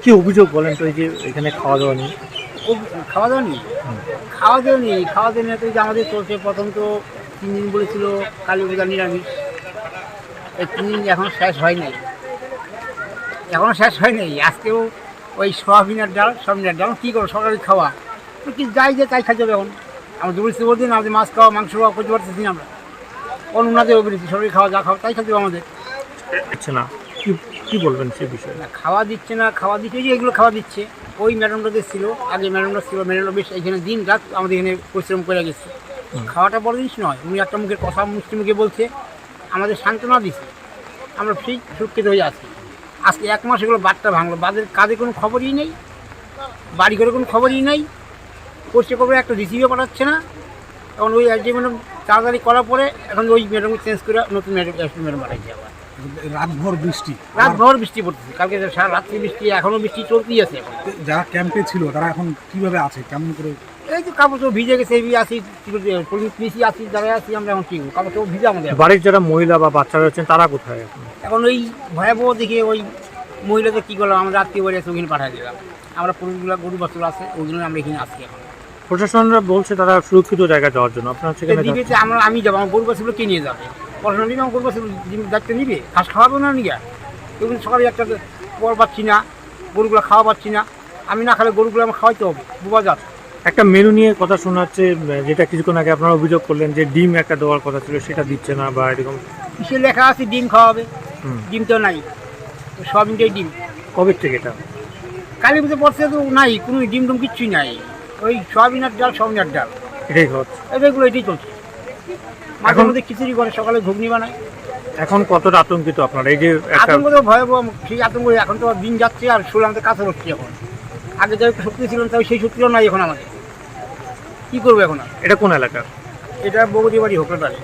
কি অভিযোগ বলেন তো এই যে এখানে খাওয়া দাওয়া নেই? ও খাওয়া দাওয়া নেই, খাওয়া দাওয়া নেই, খাওয়া দাওয়া নিয়ে তো যে আমাদের চলছে। প্রথম তো 3 দিন বলেছিল কালী পূজা নিরামিষ, এই 3 দিন এখনও শেষ হয় নাই, এখনও শেষ হয় নাই। আজকেও ওই সোয়াবিনের ডাল, সয়াবিনের ডাল কী করো সরকারি খাওয়া, তো কি যাই যে তাই খাই যাবে। এখন আমরা বলছি বলছি না, আমাদের মাছ খাওয়া মাংস খাওয়া করতে পারতেছি না আমরা, অন্যদের বলেছি সরকারি খাওয়া যা খাওয়া তাই খাতে হবে আমাদের। দিচ্ছে না, কি কি বলবেন সে বিষয়ে? না খাওয়া দিচ্ছে না, খাওয়া দিচ্ছে যে এগুলো খাওয়া দিচ্ছে। ওই ম্যাডামটা ছিল আগে, ম্যাডামটা ছিল, ম্যাডামটা বেশ এখানে দিন রাত আমাদের এখানে পরিশ্রম করে গেছে। খাওয়াটা বড় জিনিস নয়, উনি একটা মুখের কথা মিষ্টি মুখে বলছে, আমাদের সান্ত্বনা দিচ্ছে, আমরা সেই সুরক্ষিত হয়ে আছি। আজকে 1 মাস এগুলো বাদটা ভাঙলো, বাদের কাজে কোনো খবরই নেই, বাড়ি ঘরে কোনো খবরই নেই, পরিষ্কার করে একটা রিসিভও পাঠাচ্ছে না। এখন ওই যে ম্যাডাম তাড়াতাড়ি করার পরে এখন ওই ম্যাডামকে চেঞ্জ করে নতুন ম্যাডাম পাঠাইছে। আবার রাতভর বৃষ্টি, রাতভর বৃষ্টি পড়তেছে, কালকে সারা রাত্রি বৃষ্টি, এখনও বৃষ্টি চলতেই আছে। এখন যারা ক্যাম্পে ছিল তারা এখন কিভাবে আছে, কেমন করে? এই তো কাপড় চোপড় ভিজে গেছে, এই আসি পুলিশ আসি, যারা আসি আমরা এখন কি কাপড় চোপড় ভিজে আমাদের। বাড়ির যারা মহিলা বা বাচ্চারা আছেন তারা কোথায় এখন? এখন ওই ভয়াবহ দেখে ওই মহিলাদের কী করলাম, আমরা আত্মীয় বাড়ি আছে ওখানে পাঠিয়ে দিলাম। আমরা পুরুষগুলো গরু বাছুর আছে ওইগুলো আমরা এখানে আসছি। এখন প্রশাসনরা বলছে তারা সুরক্ষিত জায়গায় যাওয়ার জন্য, আপনারা সেখানে দিবে যে আমি যাবো, আমার গরু বাছুরগুলো কে নিয়ে যাবে? পড়াশোনা নিবে, আমার গরু বাছুর দায়িত্ব নিবে, ঘাস খাওয়াবো না নিয়ে। এগুলো সকালে একটা পর পাচ্ছি না, গরুগুলো খাওয়া পাচ্ছি না, আমি না খালে গরুগুলো আমার খাওয়াইতে হবে। বুবা যাত একটা মেনু নিয়ে কথা শোনা যাচ্ছে, যেটা কিছুক্ষণ আগে আপনারা অভিযোগ করলেন যে ডিম একটা দেওয়ার কথা ছিল সেটা দিচ্ছে না, বা এরকম কিসে লেখা আছে ডিম খাওয়াবে, ডিম তো নাই, সয়াবিনটাই ডিম। কবে থেকে এটা? কালী পুজো পড়ছে তো নাই, কোনো ডিম টুম কিচ্ছুই নাই, ওই সয়াবিনের ডাল, সয়াবিনের ডাল এটাই হচ্ছে এগুলো এটাই চলছে। মাঝে মধ্যে খিচুড়ি করে, সকালে ঘুগনি বানায়। এখন কতটা আতঙ্কিত আপনারা? এই যে একটা আতঙ্ক তো ভয়াবহ, সেই আতঙ্ক এখন তো দিন যাচ্ছে আর শুলে আমাদের কাছে হচ্ছে। এখন আগে যে শক্তি ছিল তাই সেই শক্তিও নাই এখন আমাদের, কী করবো এখন? এটা কোন এলাকা? এটা বগুড়ি বাড়ি হোটেল বাড়ি।